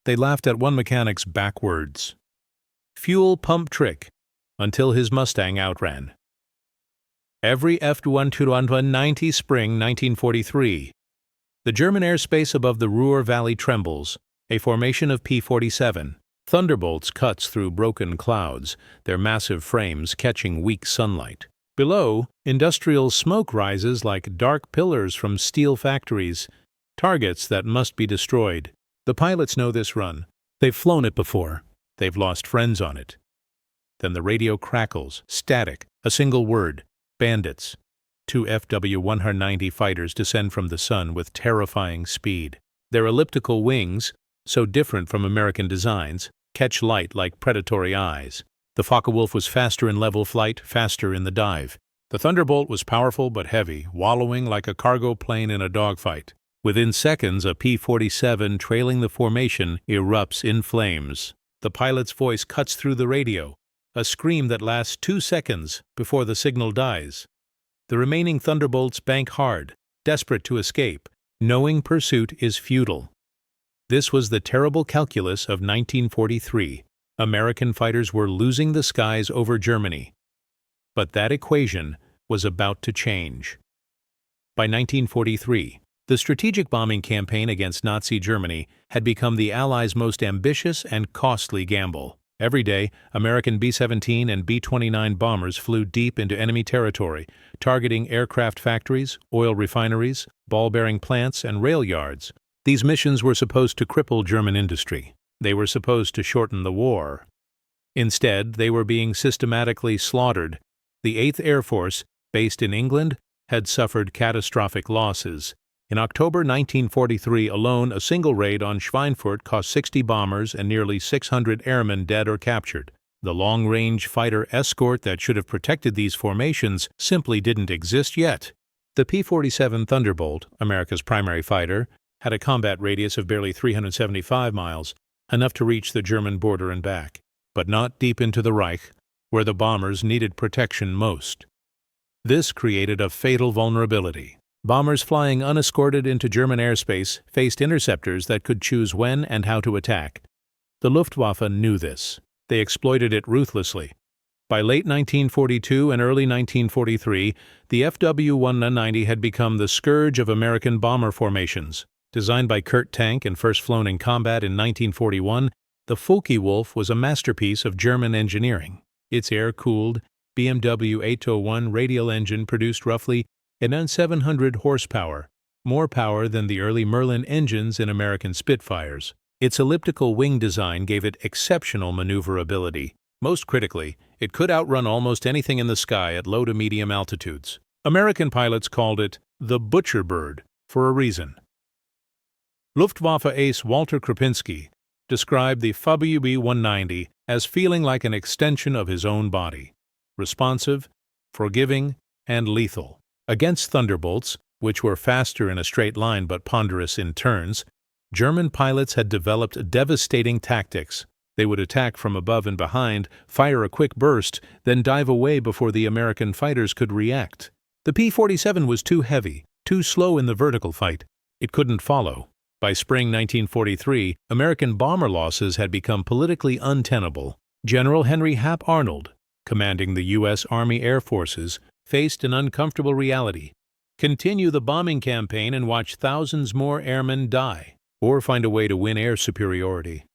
They laughed at one mechanic's backwards fuel pump trick until his Mustang outran. Every F-190 spring 1943. The German airspace above the Ruhr Valley trembles, a formation of P-47. Thunderbolts cuts through broken clouds, their massive frames catching weak sunlight. Below, industrial smoke rises like dark pillars from steel factories, targets that must be destroyed. The pilots know this run. They've flown it before. They've lost friends on it. Then the radio crackles, static, a single word: bandits. Two FW-190 fighters descend from the sun with terrifying speed. Their elliptical wings, so different from American designs, catch light like predatory eyes. The Focke-Wulf was faster in level flight, faster in the dive. The Thunderbolt was powerful but heavy, wallowing like a cargo plane in a dogfight. Within seconds, a P-47 trailing the formation erupts in flames. The pilot's voice cuts through the radio, a scream that lasts 2 seconds before the signal dies. The remaining Thunderbolts bank hard, desperate to escape, knowing pursuit is futile. This was the terrible calculus of 1943. American fighters were losing the skies over Germany. But that equation was about to change. By 1943, the strategic bombing campaign against Nazi Germany had become the Allies' most ambitious and costly gamble. Every day, American B-17 and B-29 bombers flew deep into enemy territory, targeting aircraft factories, oil refineries, ball-bearing plants, and rail yards. These missions were supposed to cripple German industry. They were supposed to shorten the war. Instead, they were being systematically slaughtered. The 8th Air Force, based in England, had suffered catastrophic losses. In October 1943 alone, a single raid on Schweinfurt cost 60 bombers and nearly 600 airmen dead or captured. The long-range fighter escort that should have protected these formations simply didn't exist yet. The P-47 Thunderbolt, America's primary fighter, had a combat radius of barely 375 miles, enough to reach the German border and back, but not deep into the Reich, where the bombers needed protection most. This created a fatal vulnerability. Bombers flying unescorted into German airspace faced interceptors that could choose when and how to attack. The Luftwaffe knew this. They exploited it ruthlessly. By late 1942 and early 1943, the FW-190 had become the scourge of American bomber formations. Designed by Kurt Tank and first flown in combat in 1941, the Focke-Wulf was a masterpiece of German engineering. Its air-cooled BMW 801 radial engine produced roughly an 700 horsepower, more power than the early Merlin engines in American Spitfires. Its elliptical wing design gave it exceptional maneuverability. Most critically, it could outrun almost anything in the sky at low to medium altitudes. American pilots called it the Butcher Bird for a reason. Luftwaffe ace Walter Krupinski described the FW-190 as feeling like an extension of his own body, responsive, forgiving, and lethal. Against Thunderbolts, which were faster in a straight line but ponderous in turns, German pilots had developed devastating tactics. They would attack from above and behind, fire a quick burst, then dive away before the American fighters could react. The P-47 was too heavy, too slow in the vertical fight. It couldn't follow. By spring 1943, American bomber losses had become politically untenable. General Henry Hap Arnold, commanding the U.S. Army Air Forces, faced an uncomfortable reality: continue the bombing campaign and watch thousands more airmen die, or find a way to win air superiority.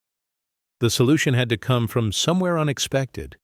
The solution had to come from somewhere unexpected.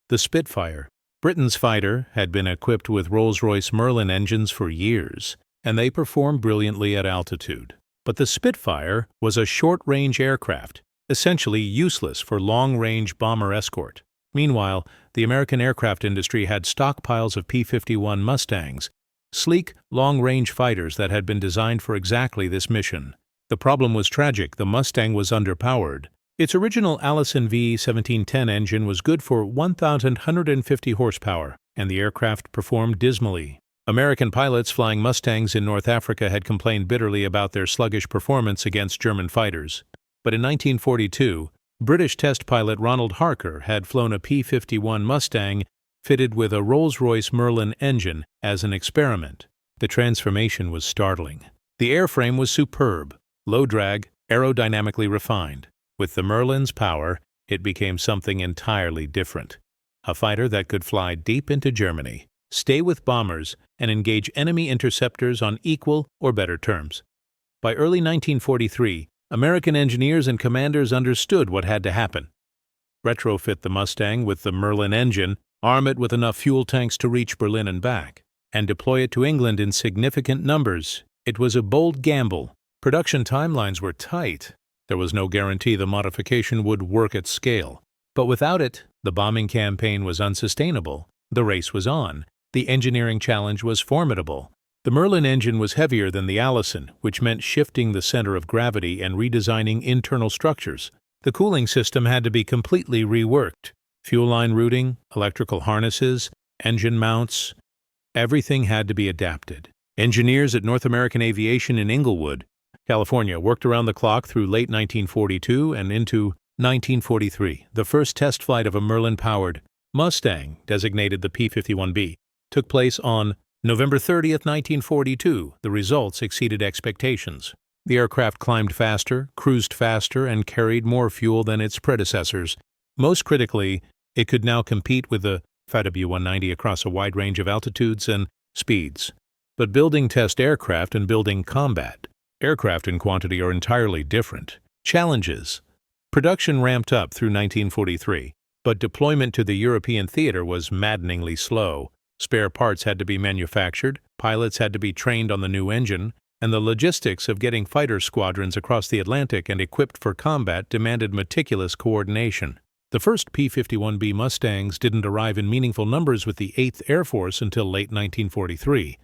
The Spitfire, Britain's fighter, had been equipped with Rolls-Royce Merlin engines for years, and they performed brilliantly at altitude. But the Spitfire was a short-range aircraft, essentially useless for long-range bomber escort. Meanwhile, the American aircraft industry had stockpiles of P-51 Mustangs, sleek, long-range fighters that had been designed for exactly this mission. The problem was tragic: the Mustang was underpowered. Its original Allison V-1710 engine was good for 1,150 horsepower, and the aircraft performed dismally. American pilots flying Mustangs in North Africa had complained bitterly about their sluggish performance against German fighters. But in 1942, British test pilot Ronald Harker had flown a P-51 Mustang fitted with a Rolls-Royce Merlin engine as an experiment. The transformation was startling. The airframe was superb, low drag, aerodynamically refined. With the Merlin's power, it became something entirely different. A fighter that could fly deep into Germany, stay with bombers, and engage enemy interceptors on equal or better terms. By early 1943, American engineers and commanders understood what had to happen. Retrofit the Mustang with the Merlin engine, arm it with enough fuel tanks to reach Berlin and back, and deploy it to England in significant numbers. It was a bold gamble. Production timelines were tight. There was no guarantee the modification would work at scale. But without it, the bombing campaign was unsustainable. The race was on. The engineering challenge was formidable. The Merlin engine was heavier than the Allison, which meant shifting the center of gravity and redesigning internal structures. The cooling system had to be completely reworked. Fuel line routing, electrical harnesses, engine mounts, everything had to be adapted. Engineers at North American Aviation in Inglewood, California, worked around the clock through late 1942 and into 1943. The first test flight of a Merlin-powered Mustang, designated the P-51B, took place on November 30, 1942. The results exceeded expectations. The aircraft climbed faster, cruised faster, and carried more fuel than its predecessors. Most critically, it could now compete with the W190 across a wide range of altitudes and speeds. But building test aircraft and building combat aircraft in quantity are entirely different. Challenges. Production ramped up through 1943, but deployment to the European theater was maddeningly slow. Spare parts had to be manufactured, pilots had to be trained on the new engine, and the logistics of getting fighter squadrons across the Atlantic and equipped for combat demanded meticulous coordination. The first P-51B Mustangs didn't arrive in meaningful numbers with the 8th Air Force until late 1943,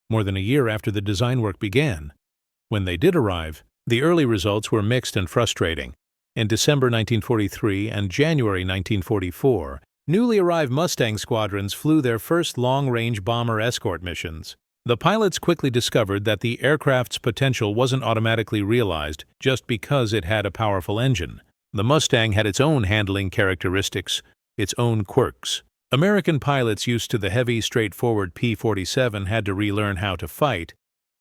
more than a year after the design work began. When they did arrive, the early results were mixed and frustrating. In December 1943 and January 1944, newly arrived Mustang squadrons flew their first long-range bomber escort missions. The pilots quickly discovered that the aircraft's potential wasn't automatically realized just because it had a powerful engine. The Mustang had its own handling characteristics, its own quirks. American pilots used to the heavy, straightforward P-47 had to relearn how to fight,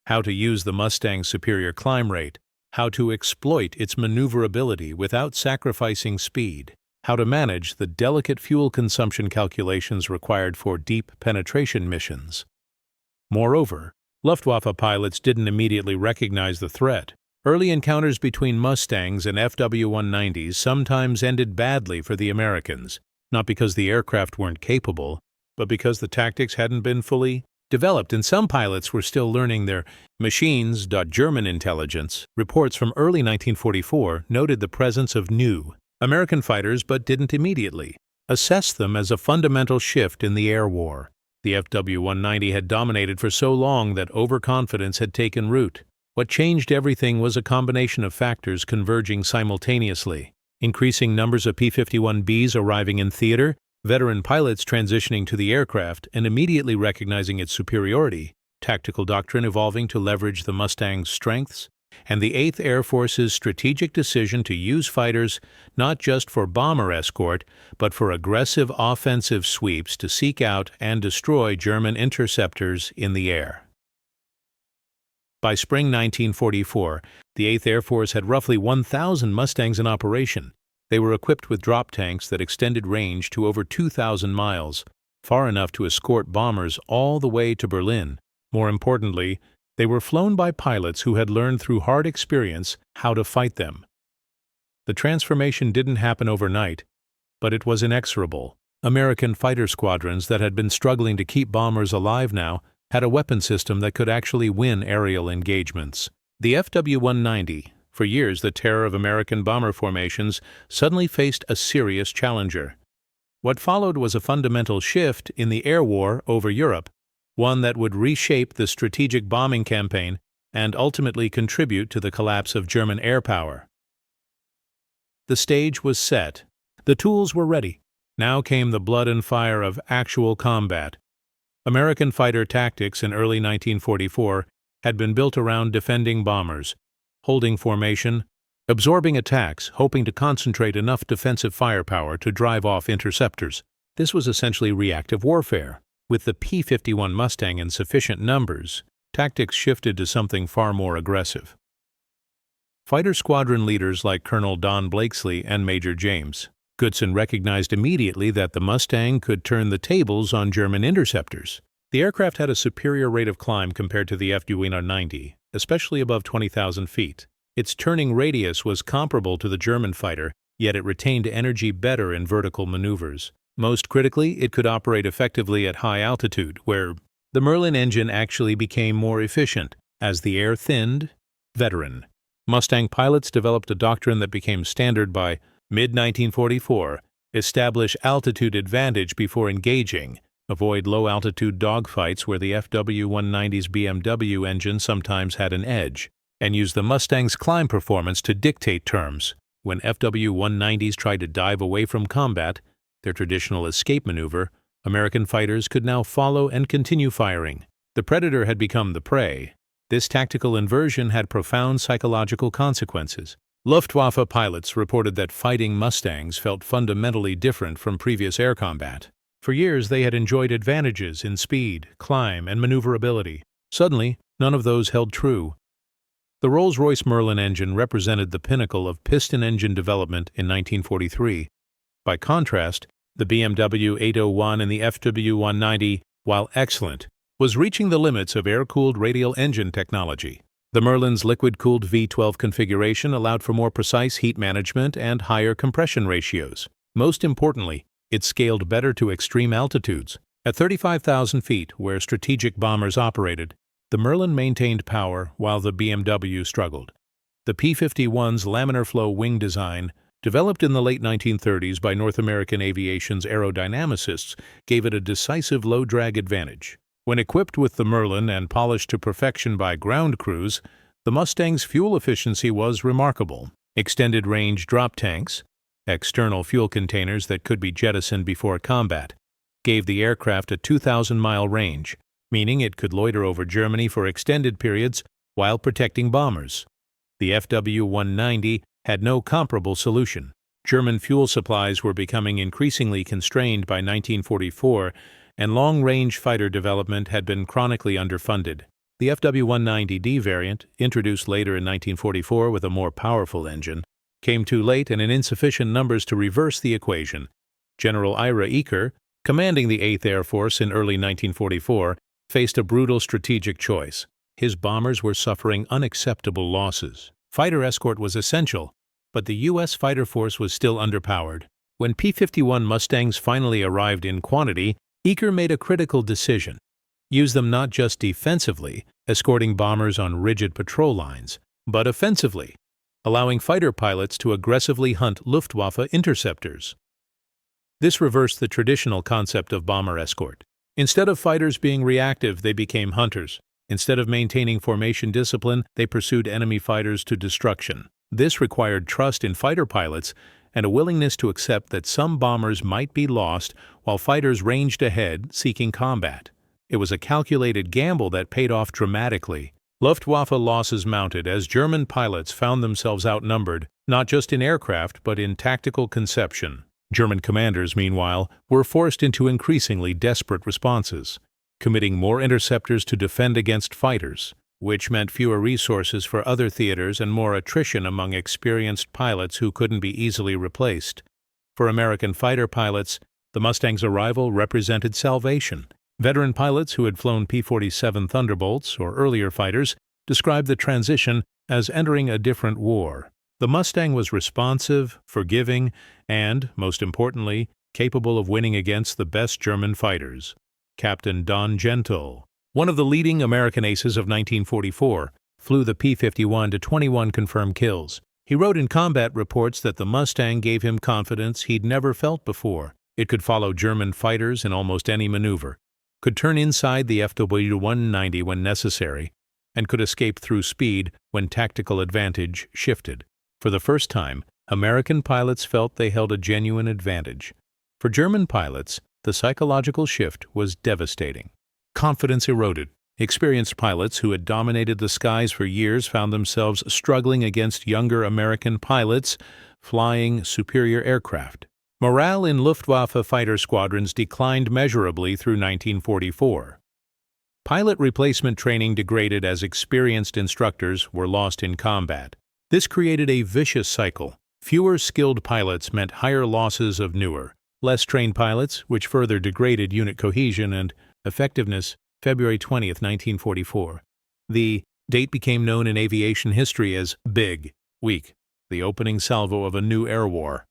how to use the Mustang's superior climb rate, how to exploit its maneuverability without sacrificing speed, how to manage the delicate fuel consumption calculations required for deep penetration missions. Moreover, Luftwaffe pilots didn't immediately recognize the threat. Early encounters between Mustangs and FW-190s sometimes ended badly for the Americans, not because the aircraft weren't capable, but because the tactics hadn't been fully developed, and some pilots were still learning their machines. German intelligence reports from early 1944 noted the presence of new American fighters but didn't immediately assess them as a fundamental shift in the air war. The FW-190 had dominated for so long that overconfidence had taken root. What changed everything was a combination of factors converging simultaneously: increasing numbers of P-51Bs arriving in theater, veteran pilots transitioning to the aircraft and immediately recognizing its superiority, tactical doctrine evolving to leverage the Mustang's strengths, and the 8th Air Force's strategic decision to use fighters not just for bomber escort, but for aggressive offensive sweeps to seek out and destroy German interceptors in the air. By spring 1944, the 8th Air Force had roughly 1,000 Mustangs in operation. They were equipped with drop tanks that extended range to over 2,000 miles, far enough to escort bombers all the way to Berlin. More importantly, they were flown by pilots who had learned through hard experience how to fight them. The transformation didn't happen overnight, but it was inexorable. American fighter squadrons that had been struggling to keep bombers alive now had a weapon system that could actually win aerial engagements. The FW-190, for years the terror of American bomber formations, suddenly faced a serious challenger. What followed was a fundamental shift in the air war over Europe, one that would reshape the strategic bombing campaign and ultimately contribute to the collapse of German air power. The stage was set. The tools were ready. Now came the blood and fire of actual combat. American fighter tactics in early 1944 had been built around defending bombers, holding formation, absorbing attacks, hoping to concentrate enough defensive firepower to drive off interceptors. This was essentially reactive warfare. With the P-51 Mustang in sufficient numbers, tactics shifted to something far more aggressive. fighter squadron leaders like Colonel Don Blakesley and Major James Goodson recognized immediately that the Mustang could turn the tables on German interceptors. The aircraft had a superior rate of climb compared to the F-190, especially above 20,000 feet. Its turning radius was comparable to the German fighter, yet it retained energy better in vertical maneuvers. Most critically, it could operate effectively at high altitude, where the Merlin engine actually became more efficient. As the air thinned, veteran Mustang pilots developed a doctrine that became standard by mid-1944: establish altitude advantage before engaging, avoid low-altitude dogfights where the FW-190's BMW engine sometimes had an edge, and use the Mustang's climb performance to dictate terms. When FW-190s tried to dive away from combat, their traditional escape maneuver, American fighters could now follow and continue firing. The predator had become the prey. This tactical inversion had profound psychological consequences. Luftwaffe pilots reported that fighting Mustangs felt fundamentally different from previous air combat. For years, they had enjoyed advantages in speed, climb, and maneuverability. Suddenly, none of those held true. The Rolls-Royce Merlin engine represented the pinnacle of piston engine development in 1943. By contrast, the BMW 801 and the FW-190, while excellent, was reaching the limits of air-cooled radial engine technology. The Merlin's liquid-cooled V12 configuration allowed for more precise heat management and higher compression ratios. Most importantly, it scaled better to extreme altitudes. At 35,000 feet, where strategic bombers operated, the Merlin maintained power while the BMW struggled. The P-51's laminar flow wing design, developed in the late 1930s by North American aviation's aerodynamicists, gave it a decisive low-drag advantage. When equipped with the Merlin and polished to perfection by ground crews, the Mustang's fuel efficiency was remarkable. Extended-range drop tanks, external fuel containers that could be jettisoned before combat, gave the aircraft a 2,000-mile range, meaning it could loiter over Germany for extended periods while protecting bombers. The FW-190 had no comparable solution. German fuel supplies were becoming increasingly constrained by 1944, and long-range fighter development had been chronically underfunded. The FW-190D variant, introduced later in 1944 with a more powerful engine, came too late and in insufficient numbers to reverse the equation. General Ira Eaker, commanding the 8th Air Force in early 1944, faced a brutal strategic choice. His bombers were suffering unacceptable losses. Fighter escort was essential, but the U.S. fighter force was still underpowered. When P-51 Mustangs finally arrived in quantity, Eaker made a critical decision: use them not just defensively, escorting bombers on rigid patrol lines, but offensively, allowing fighter pilots to aggressively hunt Luftwaffe interceptors. This reversed the traditional concept of bomber escort. Instead of fighters being reactive, they became hunters. Instead of maintaining formation discipline, they pursued enemy fighters to destruction. This required trust in fighter pilots and a willingness to accept that some bombers might be lost while fighters ranged ahead seeking combat. It was a calculated gamble that paid off dramatically. Luftwaffe losses mounted as German pilots found themselves outnumbered, not just in aircraft but in tactical conception. German commanders, meanwhile, were forced into increasingly desperate responses, committing more interceptors to defend against fighters, which meant fewer resources for other theaters and more attrition among experienced pilots who couldn't be easily replaced. For American fighter pilots, the Mustang's arrival represented salvation. Veteran pilots who had flown P-47 Thunderbolts or earlier fighters described the transition as entering a different war. The Mustang was responsive, forgiving, and, most importantly, capable of winning against the best German fighters. Captain Don Gentile, one of the leading American aces of 1944, flew the P-51 to 21 confirmed kills. He wrote in combat reports that the Mustang gave him confidence he'd never felt before. It could follow German fighters in almost any maneuver, could turn inside the FW-190 when necessary, and could escape through speed when tactical advantage shifted. For the first time, American pilots felt they held a genuine advantage. For German pilots, the psychological shift was devastating. Confidence eroded. Experienced pilots who had dominated the skies for years found themselves struggling against younger American pilots flying superior aircraft. Morale in Luftwaffe fighter squadrons declined measurably through 1944. Pilot replacement training degraded as experienced instructors were lost in combat. This created a vicious cycle. Fewer skilled pilots meant higher losses of newer, less trained pilots, which further degraded unit cohesion and effectiveness. February 20, 1944. The date became known in aviation history as Big Week, the opening salvo of a new air war.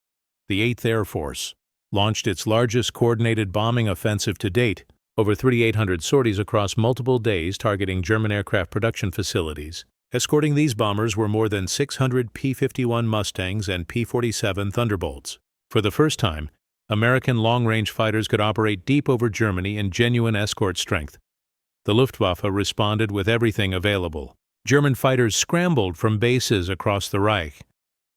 The 8th Air Force launched its largest coordinated bombing offensive to date, over 3,800 sorties across multiple days targeting German aircraft production facilities. Escorting these bombers were more than 600 P-51 Mustangs and P-47 Thunderbolts. For the first time, American long-range fighters could operate deep over Germany in genuine escort strength. The Luftwaffe responded with everything available. German fighters scrambled from bases across the Reich.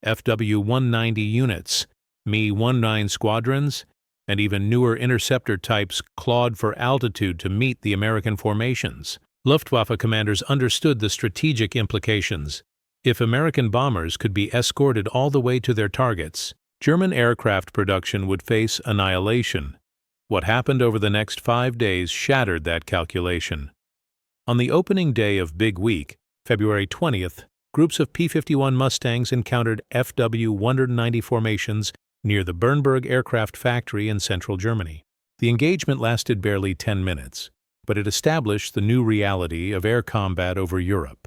FW-190 units, Me-19 squadrons, and even newer interceptor types clawed for altitude to meet the American formations. Luftwaffe commanders understood the strategic implications. If American bombers could be escorted all the way to their targets, German aircraft production would face annihilation. What happened over the next 5 days shattered that calculation. On the opening day of Big Week, February 20th, groups of P-51 Mustangs encountered FW-190 formations near the Bernburg aircraft factory in central Germany. The engagement lasted barely 10 minutes, but it established the new reality of air combat over Europe.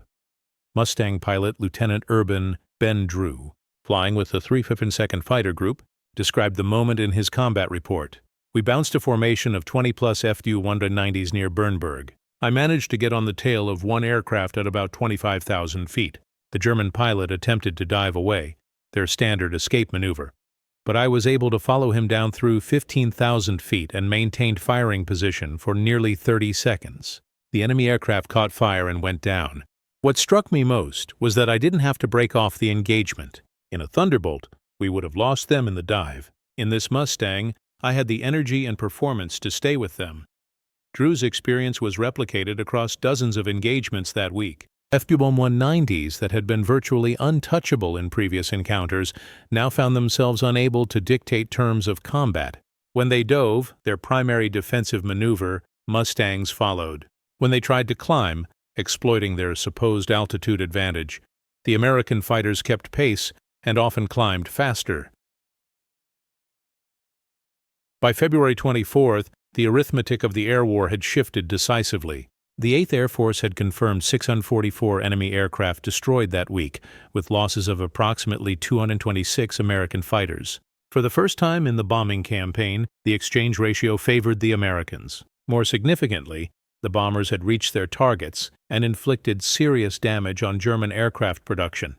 Mustang pilot Lieutenant Urban Ben Drew, flying with the 352nd Fighter Group, described the moment in his combat report. "We bounced a formation of 20-plus FW-190s near Bernburg. I managed to get on the tail of one aircraft at about 25,000 feet. The German pilot attempted to dive away, their standard escape maneuver. But I was able to follow him down through 15,000 feet and maintained firing position for nearly 30 seconds. The enemy aircraft caught fire and went down. What struck me most was that I didn't have to break off the engagement. In a Thunderbolt, we would have lost them in the dive. In this Mustang, I had the energy and performance to stay with them." Drew's experience was replicated across dozens of engagements that week. FW-190s that had been virtually untouchable in previous encounters now found themselves unable to dictate terms of combat. When they dove, their primary defensive maneuver, Mustangs followed. When they tried to climb, exploiting their supposed altitude advantage, the American fighters kept pace and often climbed faster. By February 24th, the arithmetic of the air war had shifted decisively. The 8th Air Force had confirmed 644 enemy aircraft destroyed that week, with losses of approximately 226 American fighters. For the first time in the bombing campaign, the exchange ratio favored the Americans. More significantly, the bombers had reached their targets and inflicted serious damage on German aircraft production.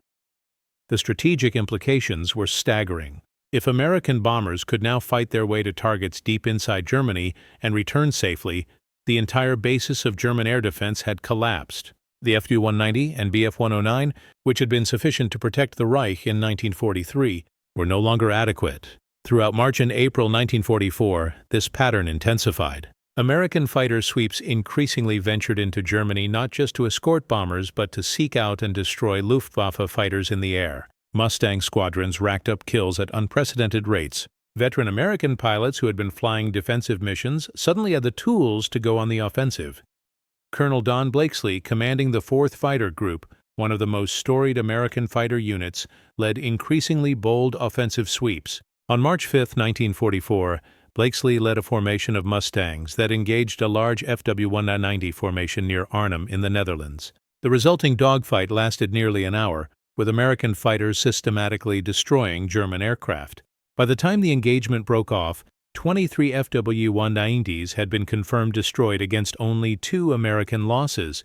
The strategic implications were staggering. If American bombers could now fight their way to targets deep inside Germany and return safely, the entire basis of German air defense had collapsed. The FW-190 and Bf-109, which had been sufficient to protect the Reich in 1943, were no longer adequate. Throughout March and April 1944, this pattern intensified. American fighter sweeps increasingly ventured into Germany not just to escort bombers but to seek out and destroy Luftwaffe fighters in the air. Mustang squadrons racked up kills at unprecedented rates. Veteran American pilots who had been flying defensive missions suddenly had the tools to go on the offensive. Colonel Don Blakesley, commanding the 4th Fighter Group, one of the most storied American fighter units, led increasingly bold offensive sweeps. On March 5, 1944, Blakesley led a formation of Mustangs that engaged a large FW-190 formation near Arnhem in the Netherlands. The resulting dogfight lasted nearly an hour, with American fighters systematically destroying German aircraft. By the time the engagement broke off, 23 FW-190s had been confirmed destroyed against only 2 American losses.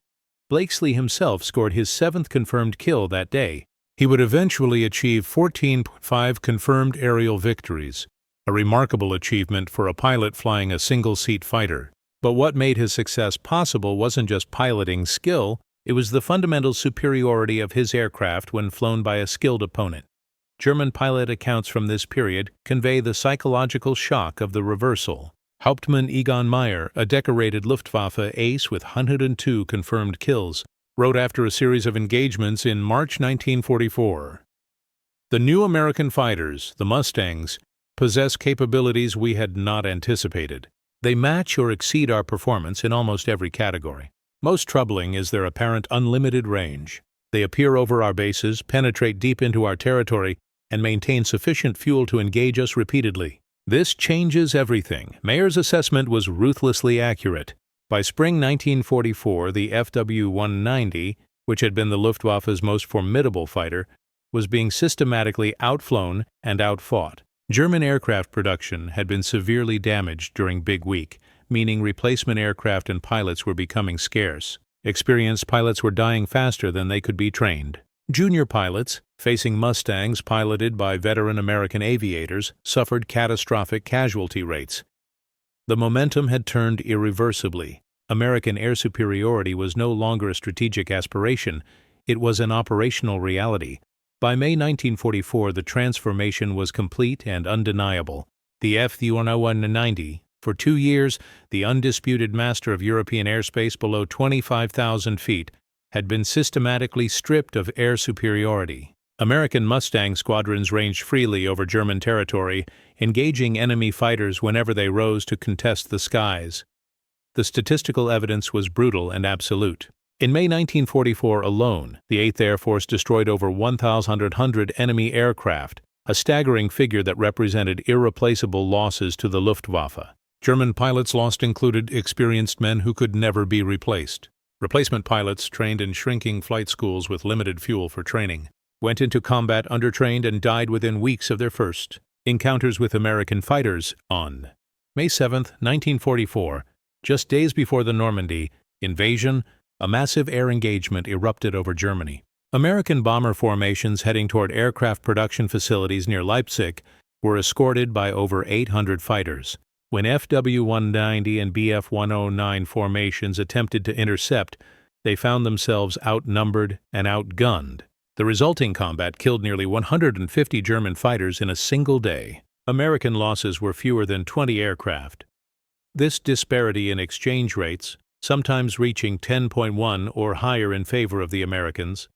Blakesley himself scored his 7th confirmed kill that day. He would eventually achieve 14.5 confirmed aerial victories, a remarkable achievement for a pilot flying a single-seat fighter. But what made his success possible wasn't just piloting skill, it was the fundamental superiority of his aircraft when flown by a skilled opponent. German pilot accounts from this period convey the psychological shock of the reversal. Hauptmann Egon Meyer, a decorated Luftwaffe ace with 102 confirmed kills, wrote after a series of engagements in March 1944, "The new American fighters, the Mustangs, possess capabilities we had not anticipated. They match or exceed our performance in almost every category. Most troubling is their apparent unlimited range. They appear over our bases, penetrate deep into our territory, and maintain sufficient fuel to engage us repeatedly. This changes everything. Mayer's assessment was ruthlessly accurate. By spring 1944, the FW-190, which had been the Luftwaffe's most formidable fighter, was being systematically outflown and outfought. German aircraft production had been severely damaged during Big Week, meaning replacement aircraft and pilots were becoming scarce. Experienced pilots were dying faster than they could be trained. Junior pilots, facing Mustangs piloted by veteran American aviators, suffered catastrophic casualty rates. The momentum had turned irreversibly. American air superiority was no longer a strategic aspiration, it was an operational reality. By May 1944, the transformation was complete and undeniable. The FW-190, for 2 years, the undisputed master of European airspace below 25,000 feet, had been systematically stripped of air superiority. American Mustang squadrons ranged freely over German territory, engaging enemy fighters whenever they rose to contest the skies. The statistical evidence was brutal and absolute. In May 1944 alone, the 8th Air Force destroyed over 1,100 enemy aircraft, a staggering figure that represented irreplaceable losses to the Luftwaffe. German pilots lost included experienced men who could never be replaced. Replacement pilots, trained in shrinking flight schools with limited fuel for training, went into combat undertrained and died within weeks of their first encounters with American fighters. On May 7, 1944, just days before the Normandy invasion, a massive air engagement erupted over Germany. American bomber formations heading toward aircraft production facilities near Leipzig were escorted by over 800 fighters. When FW-190 and Bf-109 formations attempted to intercept, they found themselves outnumbered and outgunned. The resulting combat killed nearly 150 German fighters in a single day. American losses were fewer than 20 aircraft. This disparity in exchange rates, sometimes reaching 10.1 or higher in favor of the Americans,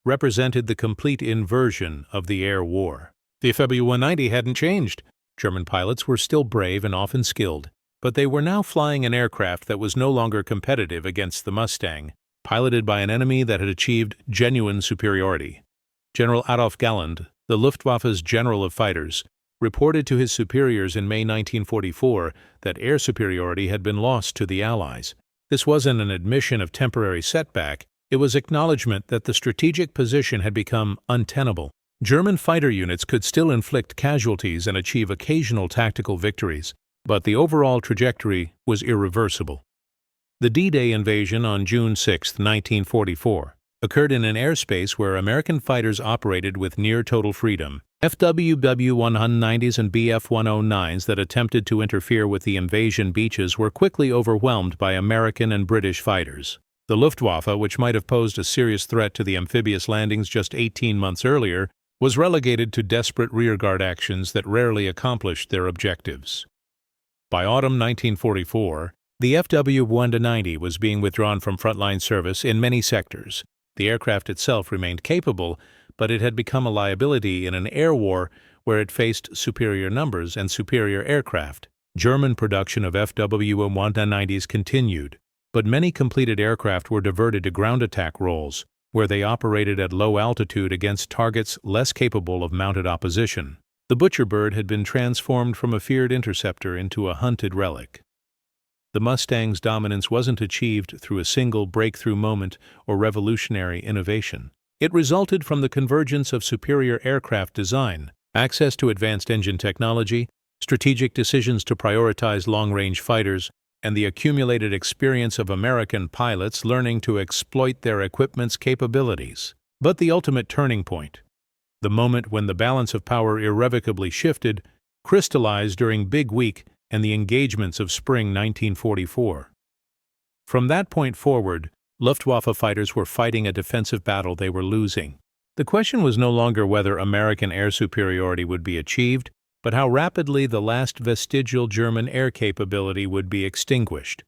represented the complete inversion of the air war. The FW-190 hadn't changed. German pilots were still brave and often skilled, but they were now flying an aircraft that was no longer competitive against the Mustang, piloted by an enemy that had achieved genuine superiority. General Adolf Galland, the Luftwaffe's general of fighters, reported to his superiors in May 1944 that air superiority had been lost to the Allies. This wasn't an admission of temporary setback, it was acknowledgement that the strategic position had become untenable. German fighter units could still inflict casualties and achieve occasional tactical victories, but the overall trajectory was irreversible. The D-Day invasion on June 6, 1944, occurred in an airspace where American fighters operated with near-total freedom. FW-190s and Bf-109s that attempted to interfere with the invasion beaches were quickly overwhelmed by American and British fighters. The Luftwaffe, which might have posed a serious threat to the amphibious landings just 18 months earlier, was relegated to desperate rearguard actions that rarely accomplished their objectives. By autumn 1944, the FW-190 was being withdrawn from frontline service in many sectors. The aircraft itself remained capable, but it had become a liability in an air war where it faced superior numbers and superior aircraft. German production of FW-190s continued, but many completed aircraft were diverted to ground attack roles, where they operated at low altitude against targets less capable of mounted opposition. The Butcher bird had been transformed from a feared interceptor into a hunted relic. The Mustang's dominance wasn't achieved through a single breakthrough moment or revolutionary innovation. It resulted from the convergence of superior aircraft design, access to advanced engine technology, strategic decisions to prioritize long-range fighters, and the accumulated experience of American pilots learning to exploit their equipment's capabilities. But the ultimate turning point, the moment when the balance of power irrevocably shifted, crystallized during Big Week and the engagements of spring 1944. From that point forward, Luftwaffe fighters were fighting a defensive battle they were losing. The question was no longer whether American air superiority would be achieved, but how rapidly the last vestigial German air capability would be extinguished.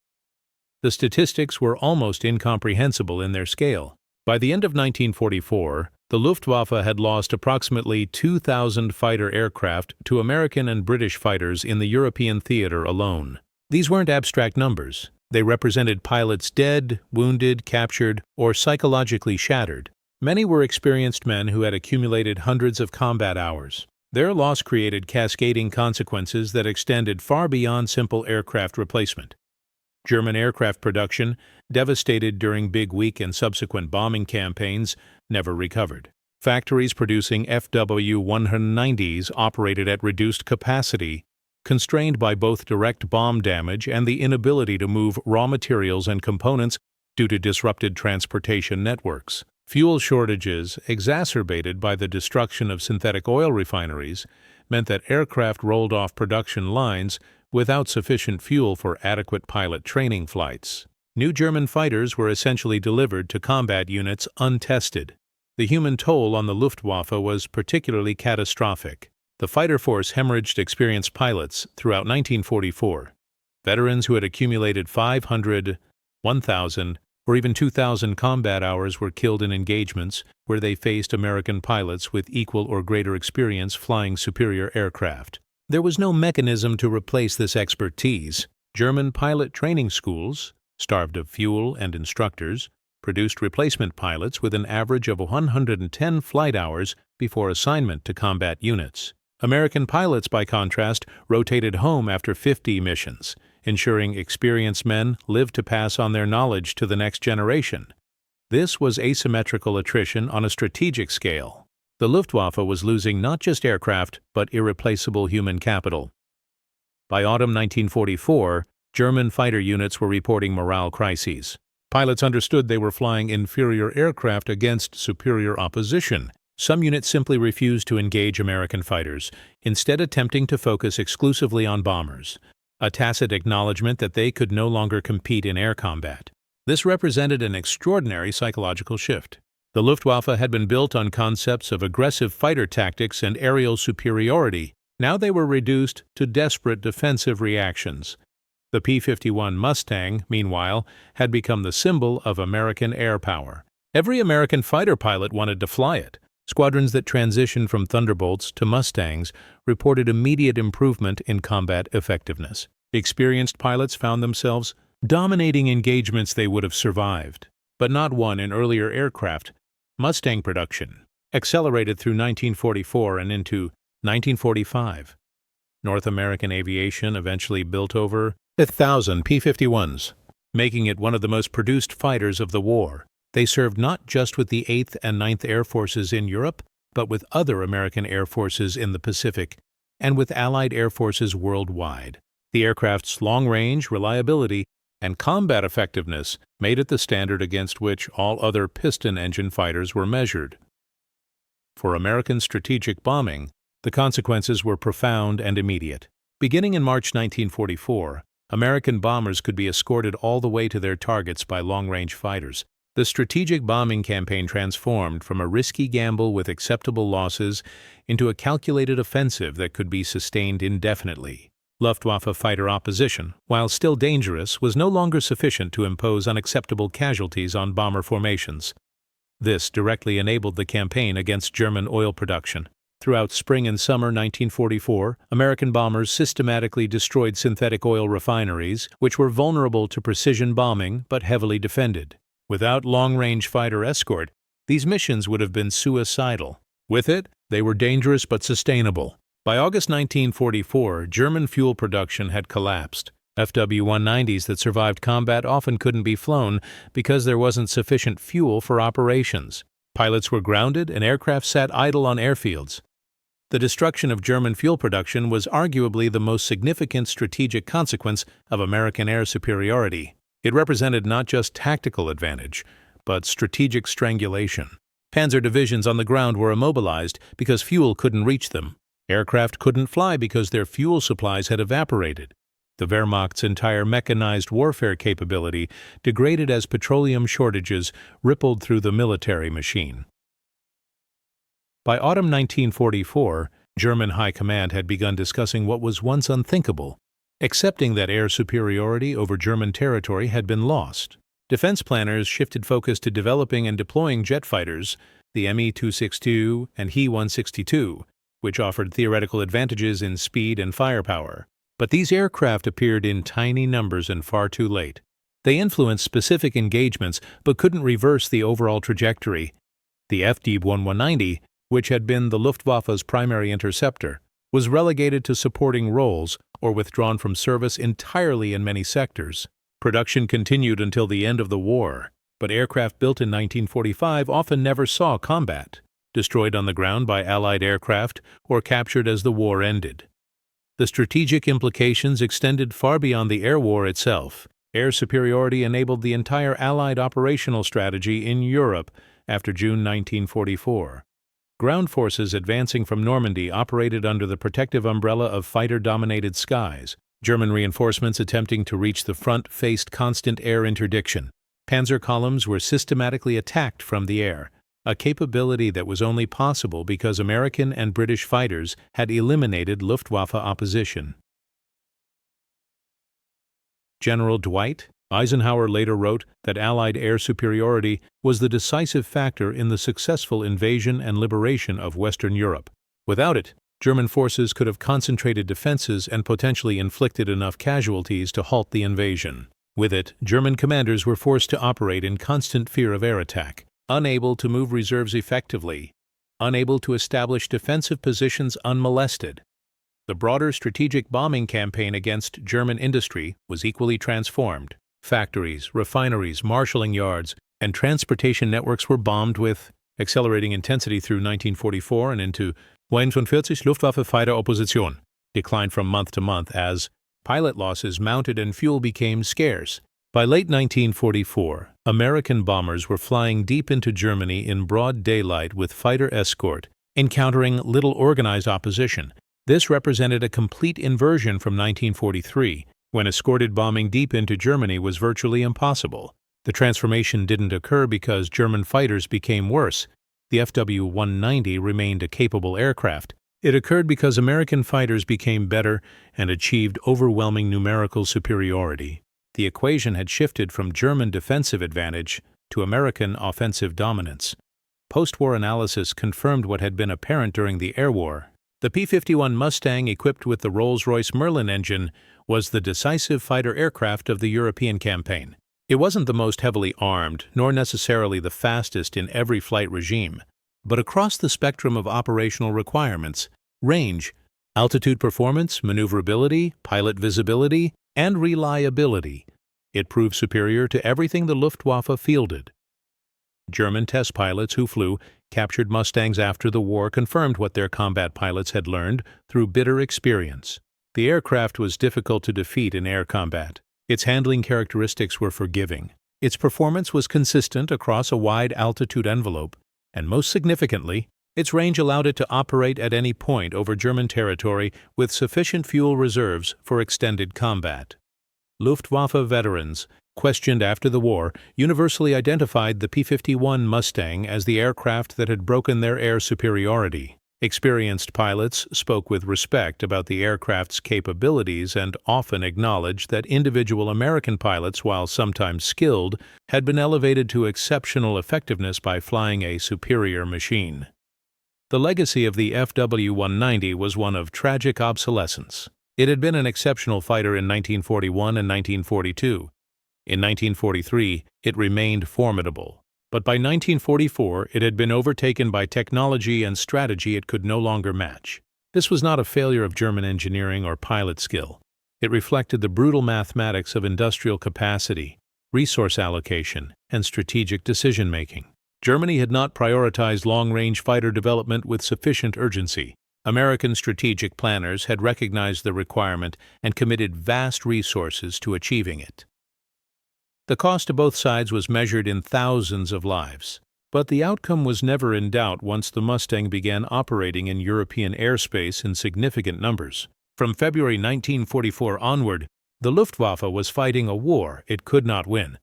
The statistics were almost incomprehensible in their scale. By the end of 1944, the Luftwaffe had lost approximately 2,000 fighter aircraft to American and British fighters in the European theater alone. These weren't abstract numbers. They represented pilots dead, wounded, captured, or psychologically shattered. Many were experienced men who had accumulated hundreds of combat hours. Their loss created cascading consequences that extended far beyond simple aircraft replacement. German aircraft production, devastated during Big Week and subsequent bombing campaigns, never recovered. Factories producing FW-190s operated at reduced capacity, constrained by both direct bomb damage and the inability to move raw materials and components due to disrupted transportation networks. Fuel shortages, exacerbated by the destruction of synthetic oil refineries, meant that aircraft rolled off production lines without sufficient fuel for adequate pilot training flights. New German fighters were essentially delivered to combat units untested. The human toll on the Luftwaffe was particularly catastrophic. The fighter force hemorrhaged experienced pilots throughout 1944. Veterans who had accumulated 500, 1,000, or even 2,000 combat hours were killed in engagements where they faced American pilots with equal or greater experience flying superior aircraft. There was no mechanism to replace this expertise. German pilot training schools, starved of fuel and instructors, produced replacement pilots with an average of 110 flight hours before assignment to combat units. American pilots, by contrast, rotated home after 50 missions, ensuring experienced men lived to pass on their knowledge to the next generation. This was asymmetrical attrition on a strategic scale. The Luftwaffe was losing not just aircraft, but irreplaceable human capital. By autumn 1944, German fighter units were reporting morale crises. Pilots understood they were flying inferior aircraft against superior opposition. Some units simply refused to engage American fighters, instead attempting to focus exclusively on bombers, a tacit acknowledgement that they could no longer compete in air combat. This represented an extraordinary psychological shift. The Luftwaffe had been built on concepts of aggressive fighter tactics and aerial superiority. Now they were reduced to desperate defensive reactions. The P-51 Mustang, meanwhile, had become the symbol of American air power. Every American fighter pilot wanted to fly it. Squadrons that transitioned from Thunderbolts to Mustangs reported immediate improvement in combat effectiveness. Experienced pilots found themselves dominating engagements they would have survived, but not won in earlier aircraft. Mustang production accelerated through 1944 and into 1945. North American aviation eventually built over 1,000 P-51s, making it one of the most produced fighters of the war. They served not just with the 8th and 9th Air Forces in Europe, but with other American air forces in the Pacific and with Allied air forces worldwide. The aircraft's long-range, reliability, and combat effectiveness made it the standard against which all other piston-engine fighters were measured. For American strategic bombing, the consequences were profound and immediate. Beginning in March 1944, American bombers could be escorted all the way to their targets by long-range fighters. The strategic bombing campaign transformed from a risky gamble with acceptable losses into a calculated offensive that could be sustained indefinitely. Luftwaffe fighter opposition, while still dangerous, was no longer sufficient to impose unacceptable casualties on bomber formations. This directly enabled the campaign against German oil production. Throughout spring and summer 1944, American bombers systematically destroyed synthetic oil refineries, which were vulnerable to precision bombing but heavily defended. Without long-range fighter escort, these missions would have been suicidal. With it, they were dangerous but sustainable. By August 1944, German fuel production had collapsed. FW-190s that survived combat often couldn't be flown because there wasn't sufficient fuel for operations. Pilots were grounded and aircraft sat idle on airfields. The destruction of German fuel production was arguably the most significant strategic consequence of American air superiority. It represented not just tactical advantage, but strategic strangulation. Panzer divisions on the ground were immobilized because fuel couldn't reach them. Aircraft couldn't fly because their fuel supplies had evaporated. The Wehrmacht's entire mechanized warfare capability degraded as petroleum shortages rippled through the military machine. By autumn 1944, German High Command had begun discussing what was once unthinkable, accepting that air superiority over German territory had been lost. Defense planners shifted focus to developing and deploying jet fighters, the Me-262 and He-162, which offered theoretical advantages in speed and firepower. But these aircraft appeared in tiny numbers and far too late. They influenced specific engagements but couldn't reverse the overall trajectory. The FD-1190, which had been the Luftwaffe's primary interceptor, was relegated to supporting roles or withdrawn from service entirely in many sectors. Production continued until the end of the war, but aircraft built in 1945 often never saw combat, destroyed on the ground by Allied aircraft or captured as the war ended. The strategic implications extended far beyond the air war itself. Air superiority enabled the entire Allied operational strategy in Europe after June 1944. Ground forces advancing from Normandy operated under the protective umbrella of fighter-dominated skies. German reinforcements attempting to reach the front faced constant air interdiction. Panzer columns were systematically attacked from the air, a capability that was only possible because American and British fighters had eliminated Luftwaffe opposition. General Dwight Eisenhower later wrote that Allied air superiority was the decisive factor in the successful invasion and liberation of Western Europe. Without it, German forces could have concentrated defenses and potentially inflicted enough casualties to halt the invasion. With it, German commanders were forced to operate in constant fear of air attack, unable to move reserves effectively, unable to establish defensive positions unmolested. The broader strategic bombing campaign against German industry was equally transformed. Factories, refineries, marshalling yards, and transportation networks were bombed with accelerating intensity through 1944 and into 42 Luftwaffe Fighter Opposition, declined from month to month as pilot losses mounted and fuel became scarce. By late 1944, American bombers were flying deep into Germany in broad daylight with fighter escort, encountering little organized opposition. This represented a complete inversion from 1943, when escorted bombing deep into Germany was virtually impossible. The transformation didn't occur because German fighters became worse. The FW-190 remained a capable aircraft. It occurred because American fighters became better and achieved overwhelming numerical superiority. The equation had shifted from German defensive advantage to American offensive dominance. Post-war analysis confirmed what had been apparent during the air war. The P-51 Mustang, equipped with the Rolls-Royce Merlin engine, was the decisive fighter aircraft of the European campaign. It wasn't the most heavily armed, nor necessarily the fastest in every flight regime, but across the spectrum of operational requirements, range, altitude performance, maneuverability, pilot visibility, and reliability, it proved superior to everything the Luftwaffe fielded. German test pilots who flew captured Mustangs after the war confirmed what their combat pilots had learned through bitter experience. The aircraft was difficult to defeat in air combat. Its handling characteristics were forgiving. Its performance was consistent across a wide altitude envelope, and most significantly, its range allowed it to operate at any point over German territory with sufficient fuel reserves for extended combat. Luftwaffe veterans, questioned after the war, universally identified the P-51 Mustang as the aircraft that had broken their air superiority. Experienced pilots spoke with respect about the aircraft's capabilities and often acknowledged that individual American pilots, while sometimes skilled, had been elevated to exceptional effectiveness by flying a superior machine. The legacy of the FW-190 was one of tragic obsolescence. It had been an exceptional fighter in 1941 and 1942. In 1943, it remained formidable. But by 1944, it had been overtaken by technology and strategy it could no longer match. This was not a failure of German engineering or pilot skill. It reflected the brutal mathematics of industrial capacity, resource allocation, and strategic decision-making. Germany had not prioritized long-range fighter development with sufficient urgency. American strategic planners had recognized the requirement and committed vast resources to achieving it. The cost to both sides was measured in thousands of lives, but the outcome was never in doubt once the Mustang began operating in European airspace in significant numbers. From February 1944 onward, the Luftwaffe was fighting a war it could not win.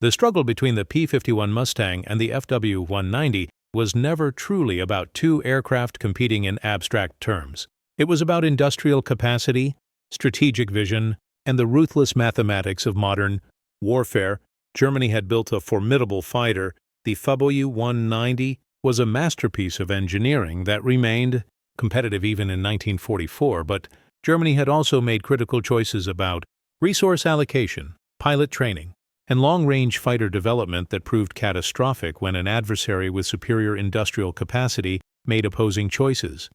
The struggle between the P-51 Mustang and the FW-190 was never truly about two aircraft competing in abstract terms. It was about industrial capacity, strategic vision, and the ruthless mathematics of modern warfare. Germany had built a formidable fighter. The FW-190 was a masterpiece of engineering that remained competitive even in 1944, but Germany had also made critical choices about resource allocation, pilot training, and long-range fighter development that proved catastrophic when an adversary with superior industrial capacity made opposing choices.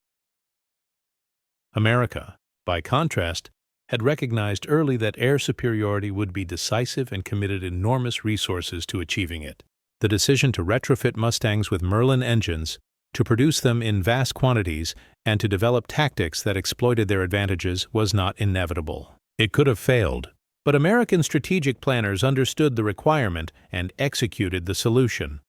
America, by contrast, had recognized early that air superiority would be decisive and committed enormous resources to achieving it. The decision to retrofit Mustangs with Merlin engines, to produce them in vast quantities, and to develop tactics that exploited their advantages was not inevitable. It could have failed, but American strategic planners understood the requirement and executed the solution.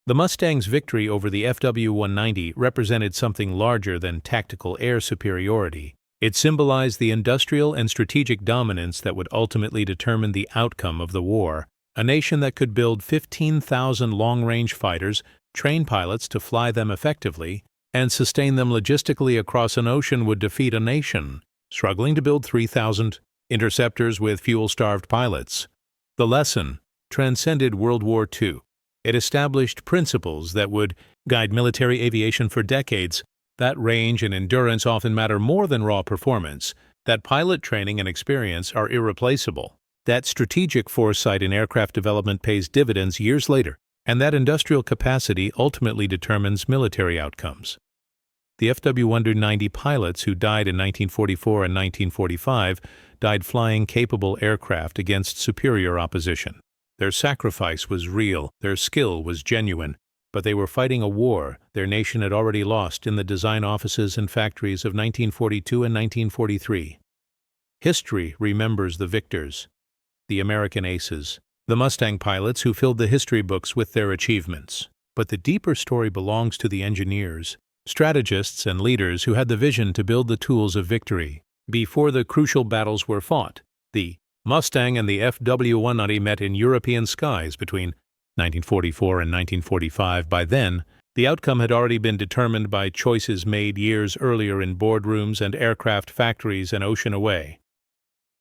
The Mustang's victory over the FW-190 represented something larger than tactical air superiority. It symbolized the industrial and strategic dominance that would ultimately determine the outcome of the war. A nation that could build 15,000 long-range fighters, train pilots to fly them effectively, and sustain them logistically across an ocean would defeat a nation struggling to build 3,000 interceptors with fuel-starved pilots. The lesson transcended World War II. It established principles that would guide military aviation for decades. That range and endurance often matter more than raw performance, that pilot training and experience are irreplaceable, that strategic foresight in aircraft development pays dividends years later, and that industrial capacity ultimately determines military outcomes. The FW-190 pilots who died in 1944 and 1945 died flying capable aircraft against superior opposition. Their sacrifice was real, their skill was genuine, but they were fighting a war their nation had already lost in the design offices and factories of 1942 and 1943. History remembers the victors, the American aces, the Mustang pilots who filled the history books with their achievements. But the deeper story belongs to the engineers, strategists, and leaders who had the vision to build the tools of victory. Before the crucial battles were fought, the Mustang and the FW-190 met in European skies between 1944 and 1945. By then, the outcome had already been determined by choices made years earlier in boardrooms and aircraft factories an ocean away.